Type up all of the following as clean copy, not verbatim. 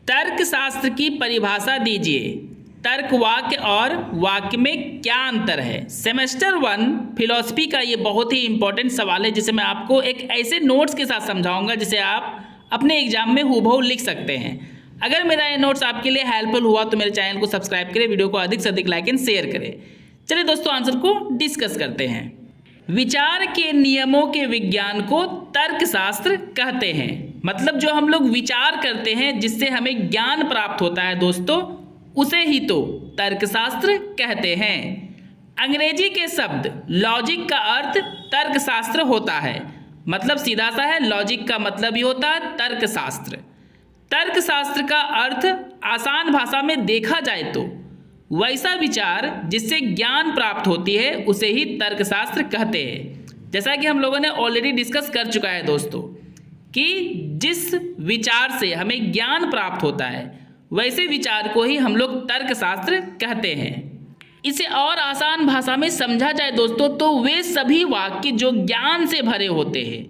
तर्कशास्त्र की परिभाषा दीजिए। तर्क वाक्य और वाक्य में क्या अंतर है। सेमेस्टर 1 फिलॉसफी का ये बहुत ही इंपॉर्टेंट सवाल है जिसे मैं आपको एक ऐसे नोट्स के साथ समझाऊंगा जिसे आप अपने एग्जाम में हूबहू लिख सकते हैं। अगर मेरा ये नोट्स आपके लिए हेल्पफुल हुआ तो मेरे चैनल को सब्सक्राइब करें, वीडियो को अधिक से अधिक लाइक एंड शेयर करें। चलिए दोस्तों आंसर को डिस्कस करते हैं। विचार के नियमों के विज्ञान को तर्कशास्त्र कहते हैं। मतलब जो हम लोग विचार करते हैं जिससे हमें ज्ञान प्राप्त होता है दोस्तों, उसे ही तो तर्कशास्त्र कहते हैं। अंग्रेजी के शब्द लॉजिक का अर्थ तर्कशास्त्र होता है। मतलब सीधा सा है, लॉजिक का मतलब ही होता है तर्कशास्त्र। तर्कशास्त्र का अर्थ आसान भाषा में देखा जाए तो वैसा विचार जिससे ज्ञान प्राप्त होती है उसे ही तर्कशास्त्र कहते हैं। जैसा कि हम लोगों ने ऑलरेडी डिस्कस कर चुका है दोस्तों कि जिस विचार से हमें ज्ञान प्राप्त होता है वैसे विचार को ही हम लोग तर्कशास्त्र कहते हैं। इसे और आसान भाषा में समझा जाए दोस्तों तो वे सभी वाक्य जो ज्ञान से भरे होते हैं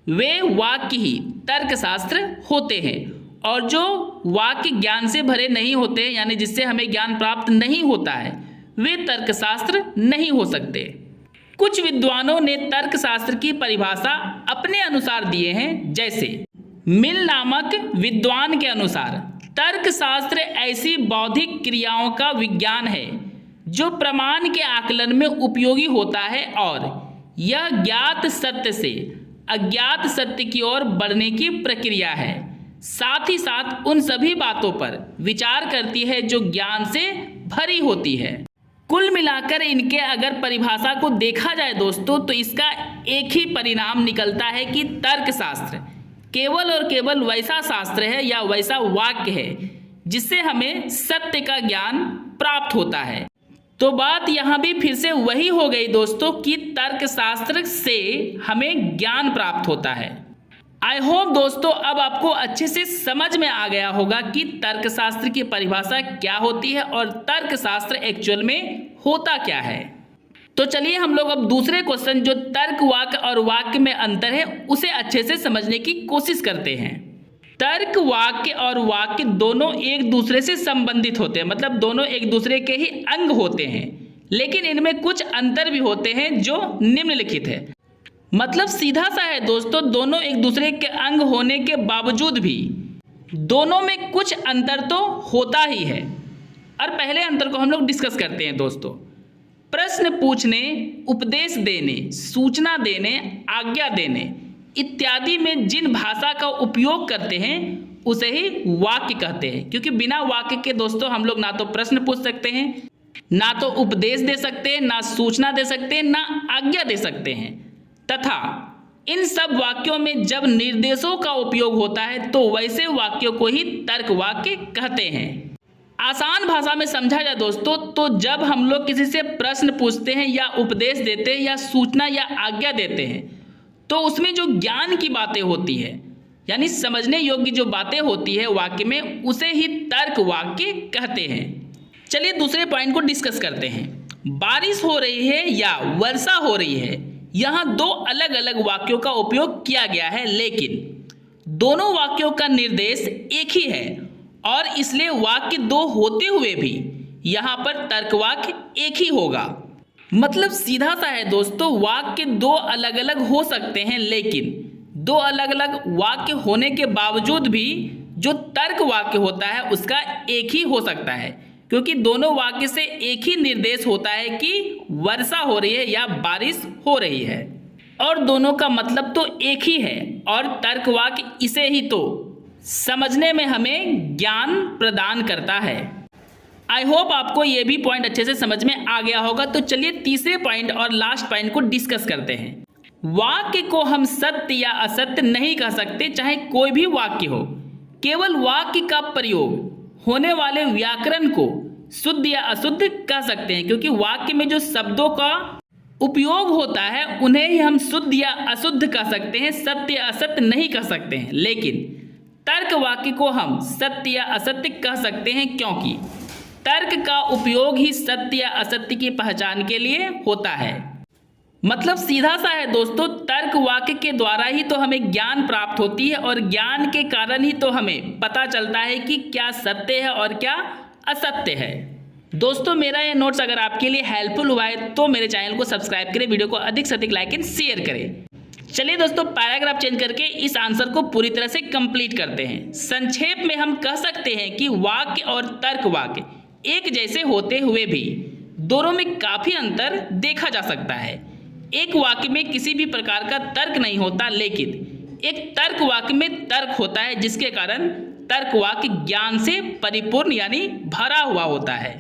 वे वाक्य ही तर्कशास्त्र होते हैं, और जो वाक्य ज्ञान से भरे नहीं होते हैं यानी जिससे हमें ज्ञान प्राप्त नहीं होता है वे तर्कशास्त्र नहीं हो सकते। कुछ विद्वानों ने तर्कशास्त्र की परिभाषा अपने अनुसार दिए हैं। जैसे मिल नामक विद्वान के अनुसार तर्कशास्त्र ऐसी बौद्धिक क्रियाओं का विज्ञान है जो प्रमाण के आकलन में उपयोगी होता है और यह ज्ञात सत्य से अज्ञात सत्य की ओर बढ़ने की प्रक्रिया है। साथ ही साथ उन सभी बातों पर विचार करती है जो ज्ञान से भरी होती है। कुल मिलाकर इनके अगर परिभाषा को देखा जाए दोस्तों तो इसका एक ही परिणाम निकलता है कि तर्कशास्त्र केवल और केवल वैसा शास्त्र है या वैसा वाक्य है जिससे हमें सत्य का ज्ञान प्राप्त होता है। तो बात यहाँ भी फिर से वही हो गई दोस्तों कि तर्कशास्त्र से हमें ज्ञान प्राप्त होता है। आई होप दोस्तों अब आपको अच्छे से समझ में आ गया होगा कि तर्कशास्त्र की परिभाषा क्या होती है और तर्कशास्त्र एक्चुअल में होता क्या है। तो चलिए हम लोग अब दूसरे क्वेश्चन जो तर्क वाक्य और वाक्य में अंतर है उसे अच्छे से समझने की कोशिश करते हैं। तर्क वाक्य और वाक्य दोनों एक दूसरे से संबंधित होते हैं, मतलब दोनों एक दूसरे के ही अंग होते हैं, लेकिन इनमें कुछ अंतर भी होते हैं जो निम्नलिखित है। मतलब सीधा सा है दोस्तों, दोनों एक दूसरे के अंग होने के बावजूद भी दोनों में कुछ अंतर तो होता ही है। और पहले अंतर को हम लोग डिस्कस करते हैं दोस्तों। प्रश्न पूछने, उपदेश देने, सूचना देने, आज्ञा देने इत्यादि में जिन भाषा का उपयोग करते हैं उसे ही वाक्य कहते हैं। क्योंकि बिना वाक्य के दोस्तों हम लोग ना तो प्रश्न पूछ सकते हैं, ना तो उपदेश दे सकते हैं, ना सूचना दे सकते हैं, ना आज्ञा दे सकते हैं। तथा इन सब वाक्यों में जब निर्देशों का उपयोग होता है तो वैसे वाक्यों को ही तर्क वाक्य कहते हैं। आसान भाषा में समझा जाए दोस्तों तो जब हम लोग किसी से प्रश्न पूछते हैं या उपदेश देते हैं या सूचना या आज्ञा देते हैं तो उसमें जो ज्ञान की बातें होती है यानी समझने योग्य जो बातें होती है वाक्य में उसे ही तर्क वाक्य कहते हैं। चलिए दूसरे पॉइंट को डिस्कस करते हैं। बारिश हो रही है या वर्षा हो रही है, यहाँ दो अलग अलग वाक्यों का उपयोग किया गया है, लेकिन दोनों वाक्यों का निर्देश एक ही है और इसलिए वाक्य दो होते हुए भी यहाँ पर तर्क वाक्य एक ही होगा। मतलब सीधा सा है दोस्तों, वाक्य दो अलग अलग हो सकते हैं लेकिन दो अलग अलग वाक्य होने के बावजूद भी जो तर्क वाक्य होता है उसका एक ही हो सकता है, क्योंकि दोनों वाक्य से एक ही निर्देश होता है कि वर्षा हो रही है या बारिश हो रही है और दोनों का मतलब तो एक ही है और तर्क वाक्य इसे ही तो समझने में हमें ज्ञान प्रदान करता है। आई होप आपको ये भी पॉइंट अच्छे से समझ में आ गया होगा। तो चलिए तीसरे पॉइंट और लास्ट पॉइंट को डिस्कस करते हैं। वाक्य को हम सत्य या असत्य नहीं कह सकते, चाहे कोई भी वाक्य हो। केवल वाक्य का प्रयोग होने वाले व्याकरण को शुद्ध या अशुद्ध कह सकते हैं, क्योंकि वाक्य में जो शब्दों का उपयोग होता है उन्हें ही हम शुद्ध या अशुद्ध कह सकते हैं, सत्य या असत्य नहीं कह सकते हैं। लेकिन तर्क वाक्य को हम सत्य या असत्य कह सकते हैं, क्योंकि तर्क का उपयोग ही सत्य या असत्य की पहचान के लिए होता है। मतलब सीधा सा है दोस्तों, तर्क वाक्य के द्वारा ही तो हमें ज्ञान प्राप्त होती है और ज्ञान के कारण ही तो हमें पता चलता है कि क्या सत्य है और क्या असत्य है। दोस्तों मेरा ये नोट्स अगर आपके लिए हेल्पफुल हुआ है तो मेरे चैनल को सब्सक्राइब करें, वीडियो को अधिक से अधिक लाइक एंड शेयर करें। चलिए दोस्तों पैराग्राफ चेंज करके इस आंसर को पूरी तरह से कंप्लीट करते हैं। संक्षेप में हम कह सकते हैं कि वाक्य और तर्क वाक्य एक जैसे होते हुए भी दोनों में काफ़ी अंतर देखा जा सकता है। एक वाक्य में किसी भी प्रकार का तर्क नहीं होता, लेकिन एक तर्क वाक्य में तर्क होता है, जिसके कारण तर्क वाक्य ज्ञान से परिपूर्ण यानी भरा हुआ होता है।